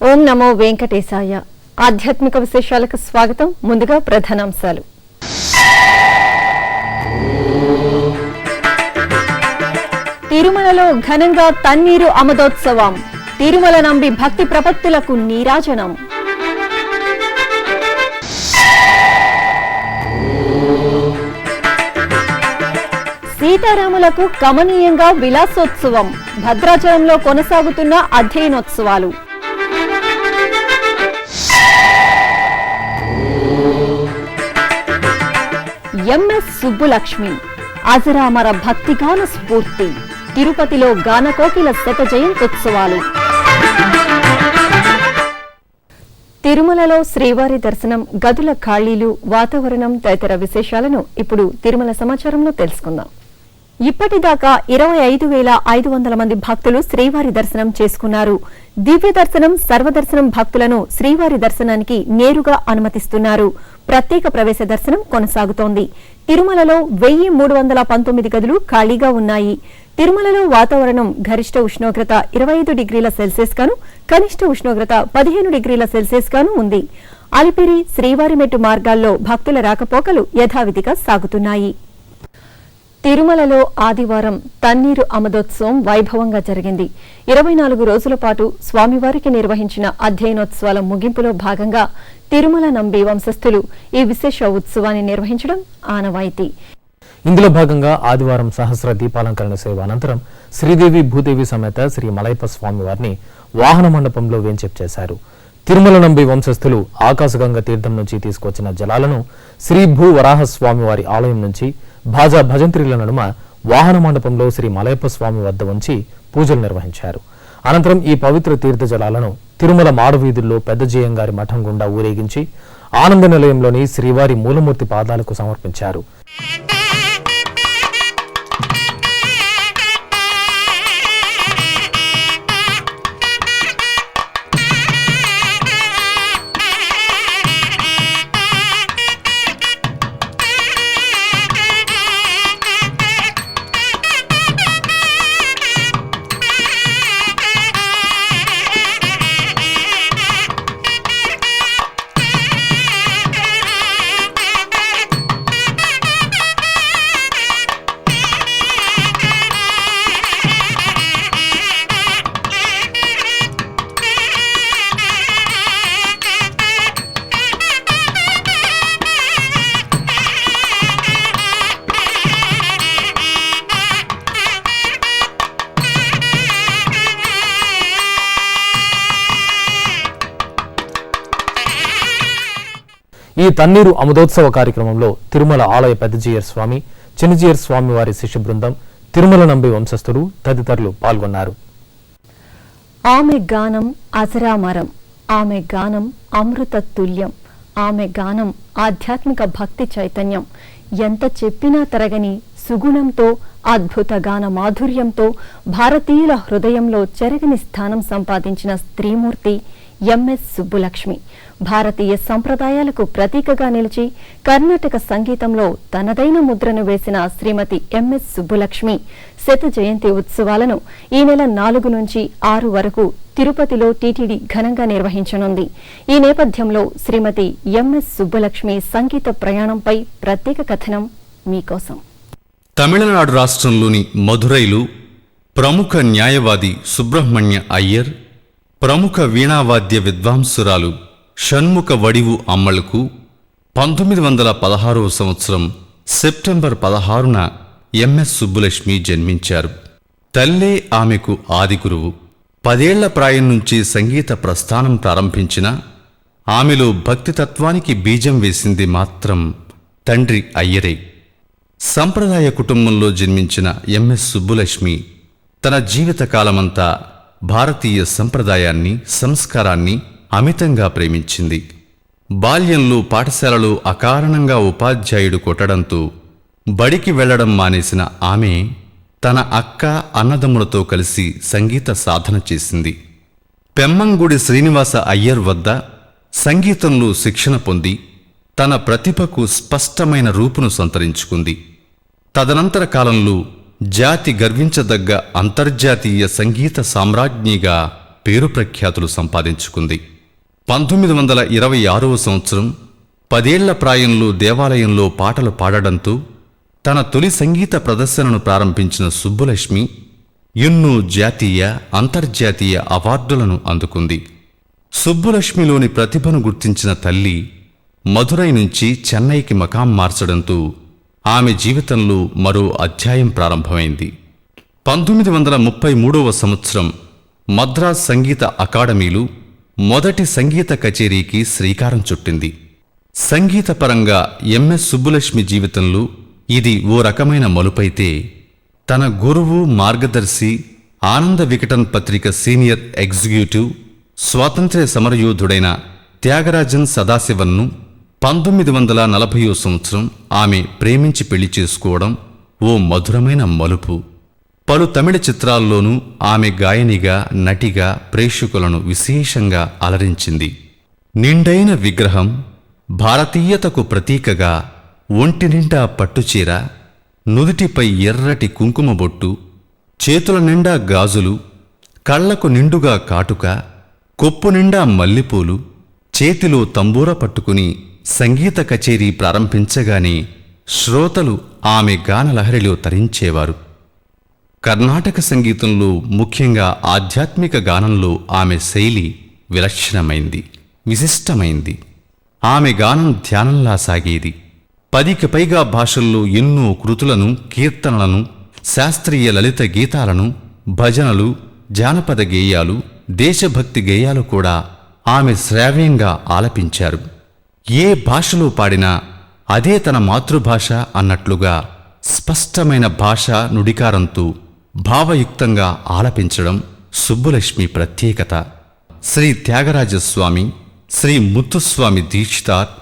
ఓం నమో వెంకటేశాయ. ఆధ్యాత్మిక విశేషాలకు స్వాగతం. ముందుగా ప్రధానాంశాలు. తిరుమలలో ఘనంగా తన్నీరు అమదోత్సవం. తిరుమల నంబి భక్తి ప్రపత్తులకు నీరాజనం. సీతారాములకు కమనీయంగా విలాసోత్సవం. భద్రాచలంలో కొనసాగుతున్న అధ్యయనోత్సవాలు. ఎంఎస్ సుబ్బులక్ష్మి అజరామర భక్తిగాన స్ఫూర్తి. తిరుపతిలో గానకోకిల శత జయంత్యుత్సవాలు. తిరుమలలో శ్రీవారి దర్శనం, గదుల ఖాళీలు, వాతావరణం తదితర విశేషాలను ఇప్పుడు తిరుమల సమాచారంలో తెలుసుకుందాం. ఇప్పటిదాకా 25,500 మంది భక్తులు శ్రీవారి దర్శనం చేసుకున్నారు. దివ్య దర్శనం, సర్వదర్శనం భక్తులను శ్రీవారి దర్శనానికి నేరుగా అనుమతిస్తున్నారు. ప్రత్యేక ప్రవేశ దర్శనం కొనసాగుతోంది. తిరుమలలో 1,319 గదులు ఖాళీగా ఉన్నాయి. తిరుమలలో వాతావరణం గరిష్ట ఉష్ణోగ్రత 25 డిగ్రీల సెల్సియస్ గాను, కనిష్ట ఉష్ణోగ్రత 15 డిగ్రీల సెల్సియస్ గాను ఉంది. అలిపిరి, శ్రీవారిమెట్టు మార్గాల్లో భక్తుల రాకపోకలు యథావిధిగా సాగుతున్నాయి. తిరుమలలో ఆదివారం తన్నీరు అమదోత్సవం వైభవంగా జరిగింది. 24 రోజుల పాటు స్వామివారికి నిర్వహించిన అధ్యయనోత్సవాల ముగింపులో భాగంగా తిరుమల నంబి వంశస్థులు ఈ విశేష ఉత్సవాన్ని నిర్వహించడం ఆనవాయితీ. ఇందులో భాగంగా ఆదివారం సహస్ర దీపాలంకరణ సేవ అనంతరం శ్రీదేవి భూదేవి సమేత శ్రీ మలయప్ప స్వామివారిని వాహన మండపంలో వేంచేపు చేశారు. తిరుమల నంబి వంశస్థులు ఆకాశగంగ తీర్థం నుంచి తీసుకొచ్చిన జలాలను శ్రీ భూ వరాహ స్వామివారి ఆలయం నుంచి భాజా భజంత్రిల నడుమ వాహన మండపంలో శ్రీ మలయప్ప స్వామి వద్ద ఉంచి పూజలు నిర్వహించారు. అనంతరం ఈ పవిత్ర తీర్థ జలాలను తిరుమల మాడవీధుల్లో పెద్దజీయంగారి మఠం గుండా ఊరేగించి ఆనంద నిలయంలోని శ్రీవారి మూలమూర్తి పాదాలకు సమర్పించారు. ఈ తన్నీరు అమదోత్సవ కార్యక్రమంలో తిరుమల ఆలయ పెద్దజీయర్ స్వామి, చిన్నజీయర్ స్వామి వారి శిష్య బృందం, తిరుమల నంబి వంశస్థులు తదితరులు పాల్గొన్నారు. ఆమె గానం అజరామరం, ఆమె గానం అమృత తుల్యం, ఆమె గానం ఆధ్యాత్మిక భక్తి చైతన్యం. ఎంత చెప్పినా తరగని సుగుణంతో, అద్భుత గాన మాధుర్యంతో భారతీయుల హృదయంలో చెరగని స్థానం సంపాదించిన స్త్రీమూర్తి ఎంఎస్ సుబ్బులక్ష్మి. భారతీయ సంప్రదాయాలకు ప్రతీకగా నిలిచి కర్ణాటక సంగీతంలో తనదైన ముద్రను వేసిన శ్రీమతి ఎంఎస్ సుబ్బులక్ష్మి శత జయంతి ఉత్సవాలను ఈ నెల 4 నుంచి 6 వరకు తిరుపతిలో టీటీడీ ఘనంగా నిర్వహించనుంది. ఈ నేపథ్యంలో శ్రీమతి ఎంఎస్ సుబ్బులక్ష్మి సంగీత ప్రయాణంపై ప్రత్యేక కథనం మీకోసం. తమిళనాడు రాష్ట్రంలోని మధురైలో ప్రముఖ న్యాయవాది సుబ్రహ్మణ్య అయ్యర్, ప్రముఖ వీణావాద్య విద్వాంసురాలు షణ్ముఖ వడివు అమ్మలకు 1916వ సంవత్సరం సెప్టెంబర్ 16న ఎంఎస్ సుబ్బులక్ష్మి జన్మించారు. తల్లే ఆమెకు ఆది గురువు. 10 ఏళ్ల ప్రాయం నుంచి సంగీత ప్రస్థానం ప్రారంభించిన ఆమెలో భక్తితత్వానికి బీజం వేసింది మాత్రం తండ్రి అయ్యరే. సంప్రదాయ కుటుంబంలో జన్మించిన ఎంఎస్ సుబ్బులక్ష్మి తన జీవితకాలమంతా భారతీయ సంప్రదాయాన్ని, సంస్కారాన్ని అమితంగా ప్రేమించింది. బాల్యంలో పాఠశాలలో అకారణంగా ఉపాధ్యాయుడు కొట్టడంతో బడికి వెళ్లడం మానేసిన ఆమె తన అక్క, అన్నదమ్ములతో కలిసి సంగీత సాధన చేసింది. పెమ్మంగుడి శ్రీనివాస అయ్యర్ వద్ద సంగీతంలో శిక్షణ పొంది తన ప్రతిభకు స్పష్టమైన రూపును సంతరించుకుంది. తదనంతర కాలంలో జాతి గర్వించదగ్గ అంతర్జాతీయ సంగీత సామ్రాజ్ఞిగా పేరు ప్రఖ్యాతులు సంపాదించుకుంది. 1926వ సంవత్సరం 10 ఏళ్ల ప్రాయంలో దేవాలయంలో పాటలు పాడడంతో తన తొలి సంగీత ప్రదర్శనను ప్రారంభించిన సుబ్బులక్ష్మి ఎన్నో జాతీయ, అంతర్జాతీయ అవార్డులను అందుకుంది. సుబ్బులక్ష్మిలోని ప్రతిభను గుర్తించిన తల్లి మధురై నుంచి చెన్నైకి మకాం మార్చడంతో ఆమె జీవితంలో మరో అధ్యాయం ప్రారంభమైంది. 1933వ సంవత్సరం మద్రాస్ సంగీత అకాడమీలో మొదటి సంగీత కచేరీకి శ్రీకారం చుట్టింది. సంగీతపరంగా ఎంఎస్ సుబ్బులక్ష్మి జీవితంలో ఇది ఓ రకమైన మలుపైతే, తన గురువు, మార్గదర్శి, ఆనంద వికటన్ పత్రిక సీనియర్ ఎగ్జిక్యూటివ్, స్వాతంత్ర్య సమరయోధుడైన త్యాగరాజన్ సదాశివన్ను 1940వ సంవత్సరం ఆమె ప్రేమించి పెళ్లి చేసుకోవడం ఓ మధురమైన మలుపు. పలు తమిళ చిత్రాల్లోనూ ఆమె గాయనిగా, నటిగా ప్రేక్షకులను విశేషంగా అలరించింది. నిండైన విగ్రహం, భారతీయతకు ప్రతీకగా ఒంటి నిండా పట్టుచీర, నుదుటిపై ఎర్రటి కుంకుమ బొట్టు, చేతుల నిండా గాజులు, కళ్లకు నిండుగా కాటుక, కొప్పు నిండా మల్లెపూలు, చేతిలో తంబూర పట్టుకుని సంగీత కచేరీ ప్రారంభించగానే శ్రోతలు ఆమె గానలహరిలో తరించేవారు. కర్ణాటక సంగీతంలో, ముఖ్యంగా ఆధ్యాత్మిక గానంలో ఆమె శైలి విలక్షణమైంది, విశిష్టమైంది. ఆమె గానం ధ్యానంలా సాగేది. 10కి పైగా భాషల్లో ఎన్నో కృతులను, కీర్తనలను, శాస్త్రీయ లలిత గీతాలను, భజనలు, జానపద గేయాలు, దేశభక్తి గేయాలు కూడా ఆమె శ్రావ్యంగా ఆలపించారు. ఏ భాషలో పాడినా అదే తన మాతృభాష అన్నట్లుగా స్పష్టమైన భాషా నుడికారంతో భావయుక్తంగా ఆలపించడం సుబ్బులక్ష్మి ప్రత్యేకత. శ్రీ త్యాగరాజస్వామి, శ్రీ ముత్తుస్వామి దీక్షితార్,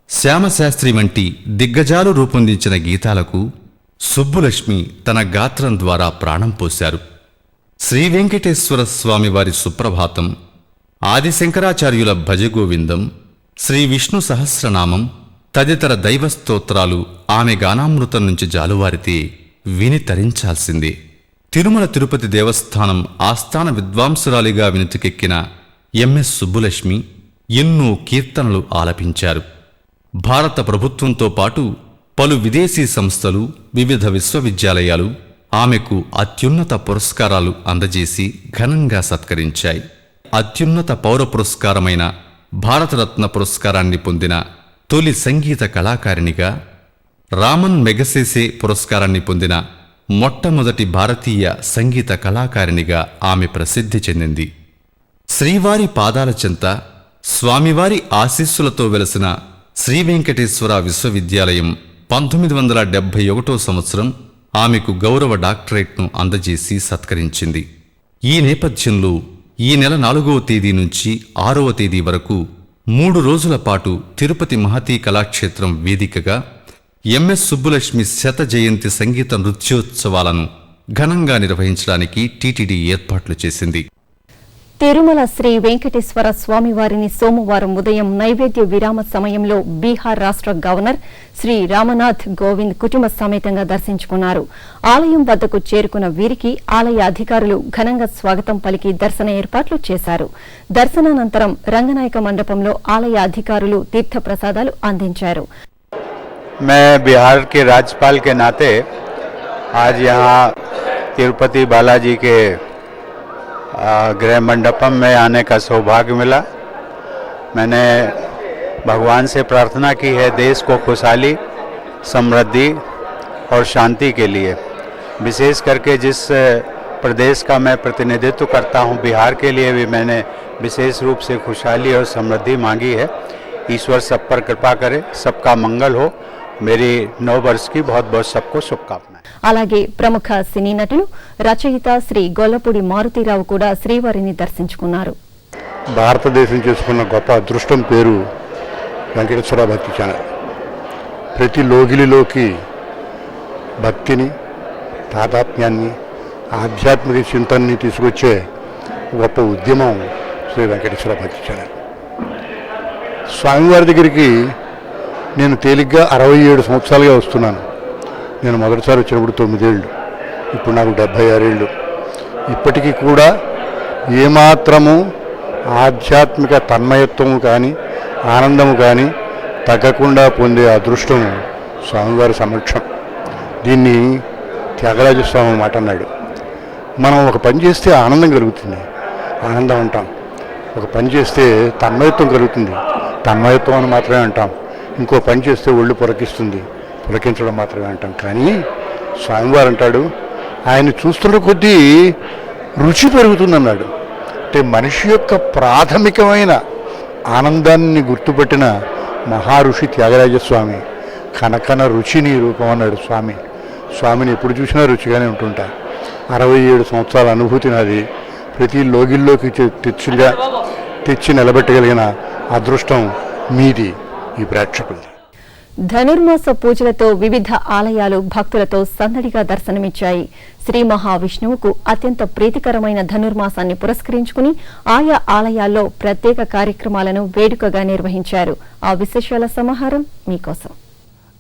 శ్యామశాస్త్రి వంటి దిగ్గజాలు రూపొందించిన గీతాలకు సుబ్బులక్ష్మి తన గాత్రం ద్వారా ప్రాణం పోశారు. శ్రీ వెంకటేశ్వర స్వామి వారి సుప్రభాతం, ఆదిశంకరాచార్యుల భజగోవిందం, శ్రీ విష్ణు సహస్రనామం తదితర దైవ స్తోత్రాలు ఆమె గానామృతం నుంచి జాలువారితే విని తరించాల్సిందే. తిరుమల తిరుపతి దేవస్థానం ఆస్థాన విద్వాంసురాలిగా వినుతికెక్కిన ఎంఎస్ సుబ్బులక్ష్మి ఎన్నో కీర్తనలు ఆలపించారు. భారత ప్రభుత్వంతో పాటు పలు విదేశీ సంస్థలు, వివిధ విశ్వవిద్యాలయాలు ఆమెకు అత్యున్నత పురస్కారాలు అందజేసి ఘనంగా సత్కరించాయి. అత్యున్నత పౌర పురస్కారమైన భారతరత్న పురస్కారాన్ని పొందిన తొలి సంగీత కళాకారిణిగా, రామన్ మెగసెసే పురస్కారాన్ని పొందిన మొట్టమొదటి భారతీయ సంగీత కళాకారిణిగా ఆమె ప్రసిద్ధి చెందింది. శ్రీవారి పాదాల చెంత స్వామివారి ఆశీస్సులతో వెలసిన శ్రీ వెంకటేశ్వర విశ్వవిద్యాలయం 1971వ సంవత్సరం ఆమెకు గౌరవ డాక్టరేట్ను అందజేసి సత్కరించింది. ఈ నేపథ్యంలో ఈ నెల 4వ తేదీ నుంచి 6వ తేదీ వరకు 3 రోజుల పాటు తిరుపతి మహతీ కళాక్షేత్రం వేదికగా ఎంఎస్ సుబ్బులక్ష్మి శత జయంతి సంగీత నృత్యోత్సవాలను ఘనంగా నిర్వహించడానికి టీటీడీ ఏర్పాట్లు చేసింది. తిరుమల శ్రీ వెంకటేశ్వర స్వామివారిని సోమవారం ఉదయం నైవేద్య విరామ సమయంలో బీహార్ రాష్ట్ర గవర్నర్ శ్రీ రామనాథ్ కోవింద్ కుటుంబ సమేతంగా దర్శించుకున్నారు. ఆలయం వద్దకు చేరుకున్న వీరికి ఆలయ అధికారులు ఘనంగా స్వాగతం పలికి దర్శన ఏర్పాట్లు చేశారు. దర్శనానంతరం రంగనాయక మండపంలో ఆలయ అధికారులు తీర్థప్రసాదాలు అందించారు. मैं बिहार के राज्यपाल के नाते आज यहाँ तिरुपति बालाजी के गृह मंडपम में आने का सौभाग्य मिला। मैंने भगवान से प्रार्थना की है देश को खुशहाली, समृद्धि और शांति के लिए। विशेष करके जिस प्रदेश का मैं प्रतिनिधित्व करता हूँ बिहार के लिए भी मैंने विशेष रूप से खुशहाली और समृद्धि मांगी है। ईश्वर सब पर कृपा करे, सबका मंगल हो। मेरी 9 वर्ष की बहुत बहुत सबको शुभकामनाएं। అలాగే ప్రముఖ సినీ నటులు, రచయిత శ్రీ గొల్లపూడి మారుతీరావు కూడా శ్రీవారిని దర్శించుకున్నారు. భారతదేశం చేసుకున్న గొప్ప అదృష్టం పేరు వెంకటేశ్వర భక్తి ఛానల్. ప్రతి లోగిలిలోకి భక్తిని, తాదాత్మ్యాన్ని, ఆధ్యాత్మిక చింతనని తీసుకొచ్చే గొప్ప ఉద్యమం శ్రీ వెంకటేశ్వర భక్తి ఛానల్. స్వామివారి దగ్గరికి నేను తేలిగ్గా 67 సంవత్సరాలుగా వస్తున్నాను. నేను మొదటిసారి వచ్చినప్పుడు 9 ఏళ్ళు, ఇప్పుడు నాకు 76 ఏళ్ళు. ఇప్పటికీ కూడా ఏమాత్రము ఆధ్యాత్మిక తన్మయత్వము కానీ ఆనందము కానీ తగ్గకుండా పొందే అదృష్టము స్వామివారి సమక్షం. దీన్ని త్యాగరాజ స్వామి మాట అన్నాడు. మనం ఒక పని చేస్తే ఆనందం కలుగుతుంది, ఆనందం అంటాం. ఒక పని చేస్తే తన్మయత్వం కలుగుతుంది, తన్మయత్వం అని మాత్రమే అంటాం. ఇంకో పని చేస్తే ఒళ్ళు పులకిస్తుంది, పులకించడం మాత్రమే అంటాం. కానీ స్వామివారు అంటాడు, ఆయన చూస్తున్న కొద్దీ రుచి పెరుగుతుందన్నాడు. అంటే మనిషి యొక్క ప్రాథమికమైన ఆనందాన్ని గుర్తుపెట్టిన మహారుషి త్యాగరాజస్వామి. కనకన రుచిని రూపం అన్నాడు స్వామి. స్వామిని ఎప్పుడు చూసినా రుచిగానే ఉంటుంటా. 67 సంవత్సరాల అనుభూతి నాది. ప్రతి లోగిల్లోకి తెచ్చి నిలబెట్టగలిగిన అదృష్టం మీది, ఈ ప్రేక్షకులది. ధనుర్మాస పూజలతో వివిధ ఆలయాలు భక్తులతో సందడిగా దర్శనమిచ్చాయి. శ్రీ మహావిష్ణువుకు అత్యంత ప్రీతికరమైన ధనుర్మాసాన్ని పురస్కరించుకుని ఆయా ఆలయాల్లో ప్రత్యేక కార్యక్రమాలను వేడుకగా నిర్వహించారు. ఆ విశేషాల సమాహారం మీకోసం.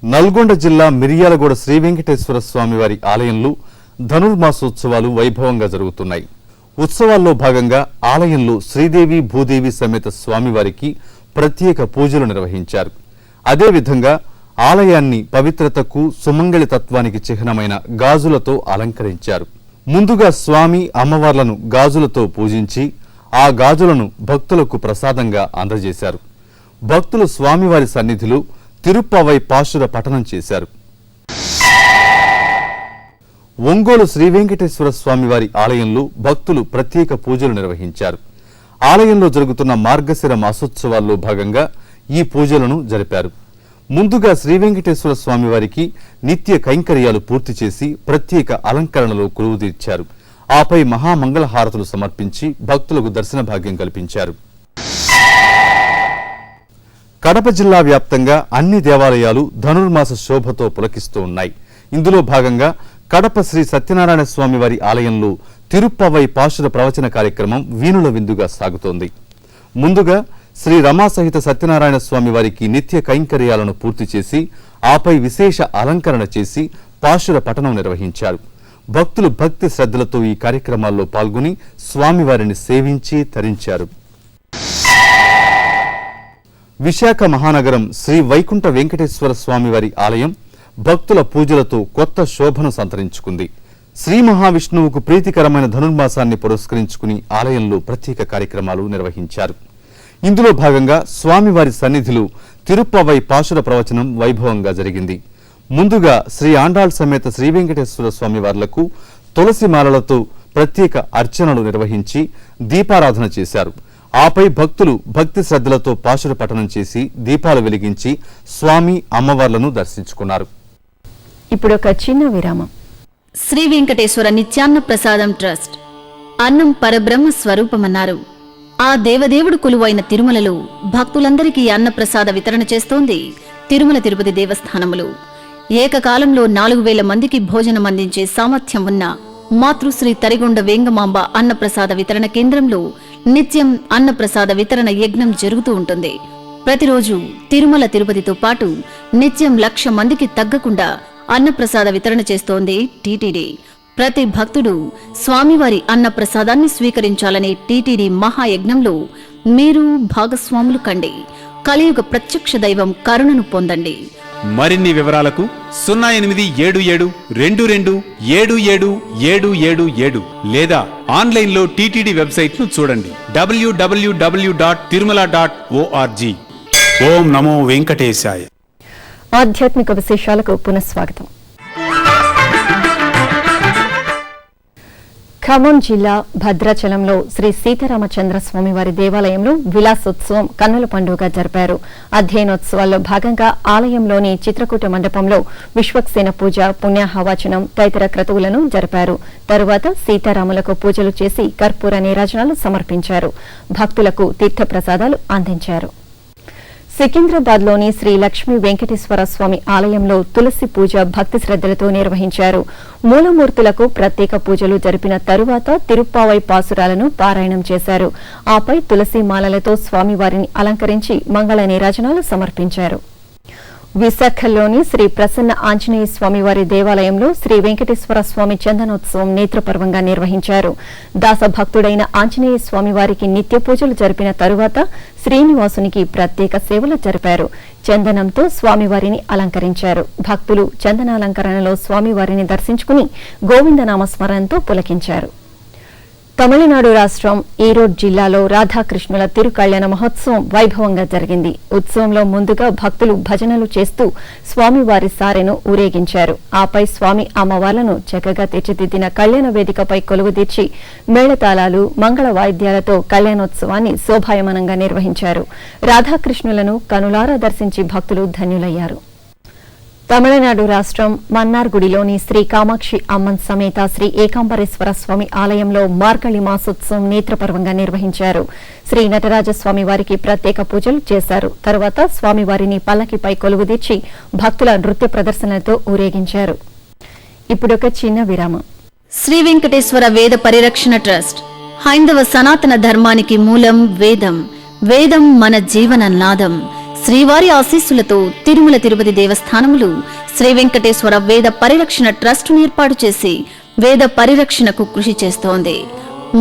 నల్గొండ జిల్లా మిర్యాలగూడ శ్రీ వెంకటేశ్వర స్వామివారి ఆలయంలో ధనుర్మాసోత్సవాలు వైభవంగా జరుగుతున్నాయి. ఉత్సవాల్లో భాగంగా ఆలయంలో శ్రీదేవి భూదేవి సమేత స్వామివారికి ప్రత్యేక పూజలు నిర్వహించారు. అదేవిధంగా ఆలయాన్ని పవిత్రతకు సుమంగళి తత్వానికి చిహ్నమైన గాజులతో అలంకరించారు. ముందుగా స్వామి అమ్మవార్లను గాజులతో పూజించి ఆ గాజులను భక్తులకు ప్రసాదంగా అందజేశారు. భక్తులు స్వామివారి సన్నిధిలో తిరుప్పావై పాశుర పఠనం చేశారు. ఒంగోలు శ్రీ వెంకటేశ్వర స్వామివారి ఆలయంలో భక్తులు ప్రత్యేక పూజలు నిర్వహించారు. ఆలయంలో జరుగుతున్న మార్గశిర మాసోత్సవాల్లో భాగంగా ఈ పూజలను జరిపారు. ముందుగా శ్రీ వెంకటేశ్వర స్వామివారికి నిత్య కైంకర్యాలు పూర్తి చేసి ప్రత్యేక అలంకరణలో కొలువుదీర్చారు. ఆపై మహామంగళహారతులు సమర్పించి భక్తులకు దర్శన భాగ్యం కల్పించారు. కడప జిల్లా వ్యాప్తంగా అన్ని దేవాలయాలు ధనుర్మాస శోభతో పులకిస్తూ ఉన్నాయి. ఇందులో భాగంగా కడప శ్రీ సత్యనారాయణ స్వామివారి ఆలయంలో తిరుప్పవై పాశుర ప్రవచన కార్యక్రమం వీణుల విందుగా సాగుతోంది. ముందుగా శ్రీ రమాసహిత సత్యనారాయణ స్వామి వారికి నిత్య కైంకర్యాలను పూర్తి చేసి ఆపై విశేష అలంకరణ చేసి పాశుర పఠనం నిర్వహించారు. భక్తులు భక్తి శ్రద్ధలతో ఈ కార్యక్రమాల్లో పాల్గొని స్వామివారిని సేవించి తరించారు. విశాఖ మహానగరం శ్రీ వైకుంఠ వెంకటేశ్వర స్వామివారి ఆలయం భక్తుల పూజలతో కొత్త శోభను సంతరించుకుంది. శ్రీ మహావిష్ణువుకు ప్రీతికరమైన ధనుర్మాసాన్ని పురస్కరించుకుని ఆలయంలో ప్రత్యేక కార్యక్రమాలు నిర్వహించారు. ఇందులో భాగంగా స్వామివారి సన్నిధిలో తిరుప్పవై పాశుర ప్రవచనం వైభవంగా జరిగింది. ముందుగా శ్రీ ఆండాళ్ సమేత శ్రీ వెంకటేశ్వర స్వామివార్లకు తులసి మాలలతో ప్రత్యేక అర్చనలు నిర్వహించి దీపారాధన చేశారు. ఆపై భక్తులు భక్తి శ్రద్ధలతో పాశుర పఠనం చేసి దీపాలు వెలిగించి స్వామి అమ్మవార్లను దర్శించుకున్నారు. ఇప్పుడు ఒక చిన్న విరామం. శ్రీ వెంకటేశ్వర నిత్యాన్న ప్రసాదం ట్రస్ట్ అన్నం పరబ్రహ్మ స్వరూపమన్నారు. ఆ దేవదేవుడు కొలువైన తిరుమలలో భక్తులందరికీ అన్నప్రసాద వితరణ చేస్తోంది తిరుమల తిరుపతి దేవస్థానములు. ఏకకాలంలో 4000 మందికి భోజనం అందించే సామర్థ్యం ఉన్న మాతృశ్రీ తరిగొండ వేంగమాంబ అన్నప్రసాద వితరణ కేంద్రంలో నిత్యం అన్నప్రసాద వితరణ యజ్ఞం జరుగుతూ ఉంటుంది. ప్రతిరోజు తిరుమల తిరుపతితో పాటు నిత్యం 1,00,000 మందికి తగ్గకుండా అన్నప్రసాద వితరణ చేస్తోంది టీటీడీ. ప్రతి భక్తుడు స్వామివారి అన్నప్రసాదాన్ని స్వీకరించాలనే టీటీడీ మహాయజ్ఞంలో మీరు భాగస్వాములు కండి. కలియుగ ప్రత్యక్ష దైవం కరుణను పొందండి. మరిన్ని వివరాలకు 0887227777 లేదా ఆన్లైన్లో టీటీడీ వెబ్సైట్ను చూడండి www.tirumala.org. ఓం నమో వెంకటేశాయ. ఆధ్యాత్మిక విశేషాలకు పునఃస్వాగతం. ఖమ్మం జిల్లా భద్రాచలంలో శ్రీ సీతారామచంద్ర స్వామివారి దేవాలయంలో విలాసోత్సవం కన్నుల పండుగ జరిపారు. అధ్యయనోత్సవాల్లో భాగంగా ఆలయంలోని చిత్రకూట మండపంలో విశ్వక్సేన పూజ, పుణ్యాహవాచనం తదితర క్రతువులను జరిపారు. తరువాత సీతారాములకు పూజలు చేసి కర్పూర నీరాజనాలు సమర్పించారు. భక్తులకు తీర్థప్రసాదాలు అందించారు. సికింద్రాబాద్లోని శ్రీ లక్ష్మీ వెంకటేశ్వర స్వామి ఆలయంలో తులసి పూజ భక్తి శ్రద్ధలతో నిర్వహించారు. మూలమూర్తులకు ప్రత్యేక పూజలు జరిపిన తరువాత తిరుప్పావై పాసురాలను పారాయణం చేశారు. ఆపై తులసి మాలలతో స్వామివారిని అలంకరించి మంగళ నీరాజనాలు సమర్పించారు. విశాఖలోని శ్రీ ప్రసన్న ఆంజనేయ స్వామి వారి దేవాలయంలో శ్రీ వెంకటేశ్వర స్వామి చందనోత్సవం నేత్రపర్వంగా నిర్వహించారు. దాసభక్తుడైన ఆంజనేయ స్వామి వారికి నిత్య పూజలు జరిపిన తరువాత శ్రీనివాసునికి ప్రత్యేక సేవలు జరిపారు. చందనంతో స్వామివారిని అలంకరించారు. భక్తులు చందనాలంకరణలో స్వామివారిని దర్శించుకుని గోవిందనామ స్మరణతో పులకించారు. తమిళనాడు రాష్ట్రం ఈరోడ్ జిల్లాలో రాధాకృష్ణుల తిరుకళ్యాణ మహోత్సవం వైభవంగా జరిగింది. ఉత్సవంలో ముందుగా భక్తులు భజనలు చేస్తూ స్వామివారి సారెను ఊరేగించారు. ఆపై స్వామి అమ్మవార్లను చక్కగా తీర్చిదిద్దిన కళ్యాణ వేదికపై కొలువుదీర్చి మేళతాళాలు, మంగళ వాయిద్యాలతో కళ్యాణోత్సవాన్ని శోభాయమానంగా నిర్వహించారు. రాధాకృష్ణులను కనులారా దర్శించి భక్తులు ధన్యులయ్యారు. తమిళనాడు రాష్ట్రం మన్నార్గుడిలోని శ్రీ కామాక్షి అమ్మన్ సమేత శ్రీ ఏకాంబరేశ్వర స్వామి ఆలయంలో మార్గళి మాసోత్సవం నేత్రపర్వంగా నిర్వహించారు. శ్రీ నటరాజస్వామి వారికి ప్రత్యేక పూజలు చేశారు. తరువాత స్వామివారిని పల్లకిపై కొలువుదీర్చి భక్తుల నృత్య ప్రదర్శనలతో ఊరేగించారు. ఇప్పుడొక చిన్న విరామం. శ్రీ వెంకటేశ్వర వేద పరిరక్షణ ట్రస్ట్ హైందవ సనాతన ధర్మానికి మూలం వేదం. వేదం మన జీవన నాదం. శ్రీవారి ఆశీస్సులతో తిరుమల తిరుపతి దేవస్థానములు శ్రీ వెంకటేశ్వర వేద పరిరక్షణ ట్రస్టును ఏర్పాటు చేసి వేద పరిరక్షణకు కృషి చేస్తోంది.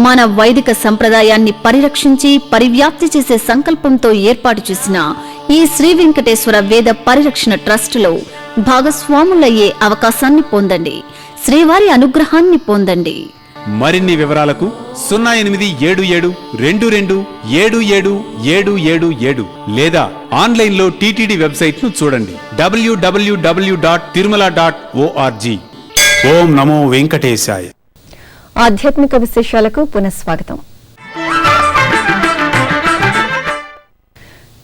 మన వైదిక సంప్రదాయాన్ని పరిరక్షించి పరివ్యాప్తి చేసే సంకల్పంతో ఏర్పాటు చేసిన ఈ శ్రీ వెంకటేశ్వర వేద పరిరక్షణ ట్రస్టులో భాగస్వాములయ్యే అవకాశాన్ని పొందండి. శ్రీవారి అనుగ్రహాన్ని పొందండి. మరిన్ని వివరాలకు 0877227777 లేదా ఆన్లైన్లో టీటీడీ వెబ్సైట్ ను చూడండి www.tirumala.org. ఓం నమో వెంకటేశాయ. ఆధ్యాత్మిక విశేషాలకు పునఃస్వాగతం.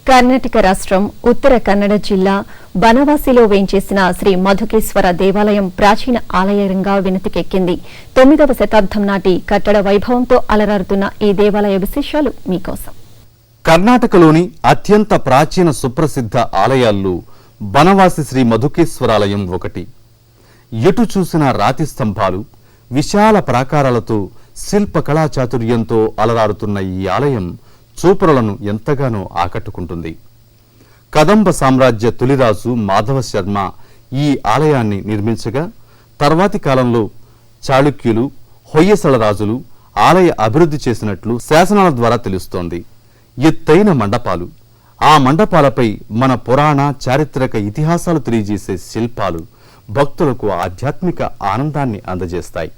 కర్ణాటక రాష్ట్రం ఉత్తర కన్నడ జిల్లా బనవాసిలో వేంచేసిన శ్రీ మధుకేశ్వర దేవాలయం ప్రాచీన ఆలయంగా వినతికెక్కింది. 9వ శతాబ్దం నాటి కట్టడ వైభవంతో అలరారుతున్న ఈ దేవాలయ విశేషాలు మీకోసం. కర్ణాటకలోని అత్యంత ప్రాచీన సుప్రసిద్ధ ఆలయాల్లో బనవాసి శ్రీ మధుకేశ్వరాలయం ఒకటి. ఎటు చూసిన రాతి స్తంభాలు, విశాల ప్రాకారాలతో శిల్పకళా చాతుర్యంతో అలరారుతున్న ఈ ఆలయం చూపరులను ఎంతగానో ఆకట్టుకుంటుంది. కదంబ సామ్రాజ్య తొలిరాజు మాధవ శర్మ ఈ ఆలయాన్ని నిర్మించగా తర్వాతి కాలంలో చాళుక్యులు, హొయ్యసల రాజులు ఆలయ అభివృద్ధి చేసినట్లు శాసనాల ద్వారా తెలుస్తోంది. ఎత్తైన మండపాలు, ఆ మండపాలపై మన పురాణ చారిత్రక ఇతిహాసాలు తెలియజేసే శిల్పాలు భక్తులకు ఆధ్యాత్మిక ఆనందాన్ని అందజేస్తాయి.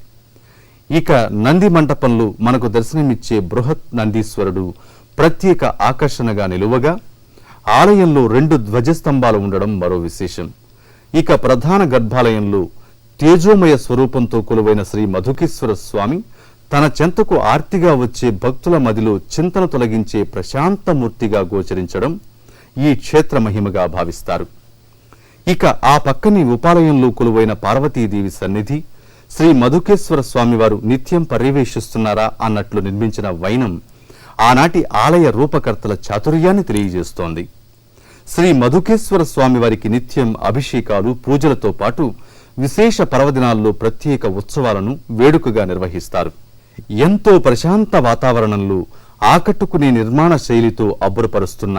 ఇక నంది మంటపంలో మనకు దర్శనమిచ్చే బృహత్ నందీశ్వరుడు ప్రత్యేక ఆకర్షణగా నిలువగా ఆలయంలో 2 ధ్వజస్తంభాలు ఉండడం మరో విశేషం. ఇక ప్రధాన గర్భాలయంలో తేజోమయ స్వరూపంతో కొలువైన శ్రీ మధుకేశ్వర స్వామి తన చెంతకు ఆర్తిగా వచ్చే భక్తుల మదిలో చింతను తొలగించే ప్రశాంతమూర్తిగా గోచరించడం ఈ క్షేత్ర మహిమగా భావిస్తారు. ఇక ఆ పక్కనే ఉపాలయంలో కొలువైన పార్వతీదేవి సన్నిధి శ్రీ మధుకేశ్వర స్వామివారు నిత్యం పర్యవేక్షిస్తున్నారా అన్నట్లు నిర్మించిన వైనం ఆనాటి ఆలయ రూపకర్తల చాతుర్యాన్ని తెలియజేస్తోంది. శ్రీ మధుకేశ్వర స్వామివారికి నిత్యం అభిషేకాలు, పూజలతో పాటు విశేష పర్వదినాల్లో ప్రత్యేక ఉత్సవాలను వేడుకగా నిర్వహిస్తారు. ఎంతో ప్రశాంత వాతావరణంలో ఆకట్టుకునే నిర్మాణ శైలితో అబ్బురపరుస్తున్న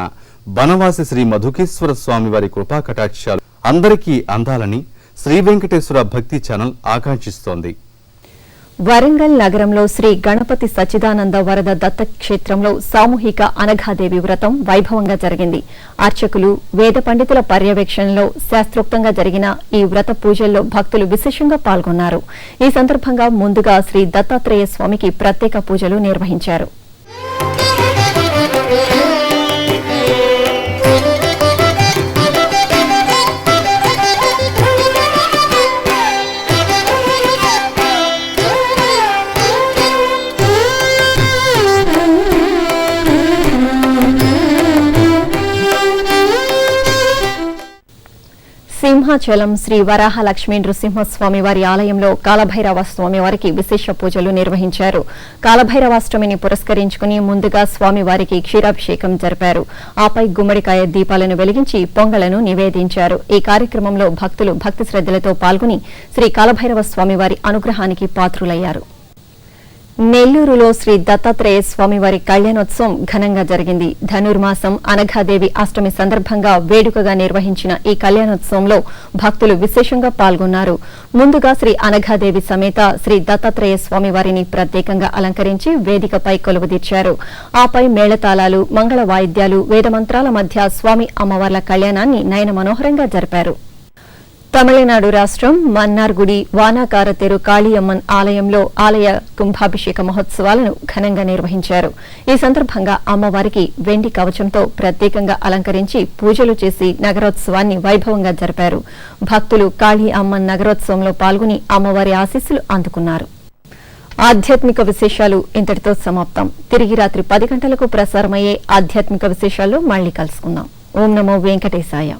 బనవాసి శ్రీ మధుకేశ్వర స్వామివారి కృపా కటాక్షాలు అందరికీ అందాలని శ్రీ వెంకటేశ్వర భక్తి ఛానల్ ఆకాంక్షిస్తోంది. వరంగల్ నగరంలో శ్రీ గణపతి సచ్చిదానంద వరద దత్తక్షేత్రంలో సామూహిక అనఘాదేవి వ్రతం వైభవంగా జరిగింది. అర్చకులు, వేద పండితుల పర్యవేక్షణలో శాస్త్రోక్తంగా జరిగిన ఈ వ్రత పూజల్లో భక్తులు విశేషంగా పాల్గొన్నారు. ఈ సందర్భంగా ముందుగా శ్రీ దత్తాత్రేయ స్వామికి ప్రత్యేక పూజలు నిర్వహించారు. సింహాచలం శ్రీ వరాహ లక్ష్మీ నృసింహస్వామి వారి ఆలయంలో కాలభైరవ స్వామి వారికి విశేష పూజలు నిర్వహించారు. కాలభైరవాష్టమిని పురస్కరించుకుని ముందుగా స్వామివారికి క్షీరాభిషేకం జరిపారు. ఆపై గుమ్మడికాయ దీపాలను వెలిగించి పొంగలను నివేదించారు. ఈ కార్యక్రమంలో భక్తులు భక్తి శ్రద్ధలతో పాల్గొని శ్రీ కాలభైరవ స్వామివారి అనుగ్రహానికి పాత్రులయ్యారు. నెల్లూరులో శ్రీ దత్తాత్రేయ స్వామివారి కళ్యాణోత్సవం ఘనంగా జరిగింది. ధనుర్మాసం అనఘాదేవి అష్టమి సందర్భంగా వేడుకగా నిర్వహించిన ఈ కళ్యాణోత్సవంలో భక్తులు విశేషంగా పాల్గొన్నారు. ముందుగా శ్రీ అనఘాదేవి సమేత శ్రీ దత్తాత్రేయ స్వామివారిని ప్రత్యేకంగా అలంకరించి వేదికపై కొలువుదీర్చారు. ఆపై మేళతాళాలు, మంగళ వాయిద్యాలు, వేదమంత్రాల మధ్య స్వామి అమ్మవార్ల కళ్యాణాన్ని నయన మనోహరంగా జరిపారు. తమిళనాడు రాష్ట్రం మన్నార్గుడి వానాకారతెరు కాళీయమ్మన్ ఆలయంలో ఆలయ కుంభాభిషేక మహోత్సవాలను ఘనంగా నిర్వహించారు. ఈ సందర్భంగా అమ్మవారికి వెండి కవచంతో ప్రత్యేకంగా అలంకరించి పూజలు చేసి నగరోత్సవాన్ని వైభవంగా జరిపారు. భక్తులు కాళీ అమ్మన్ నగరోత్సవంలో పాల్గొని అమ్మవారి ఆశీస్సులు అందుకున్నారు. ఆధ్యాత్మిక విశేషాలు ఇంతటితో సమాప్తం. తిరిగి రాత్రి 10 గంటలకు ప్రసారమయ్యే ఆధ్యాత్మిక విశేషాల్లో మళ్లీ కలుసుకుందాం. ఓం నమో వెంకటేశాయ.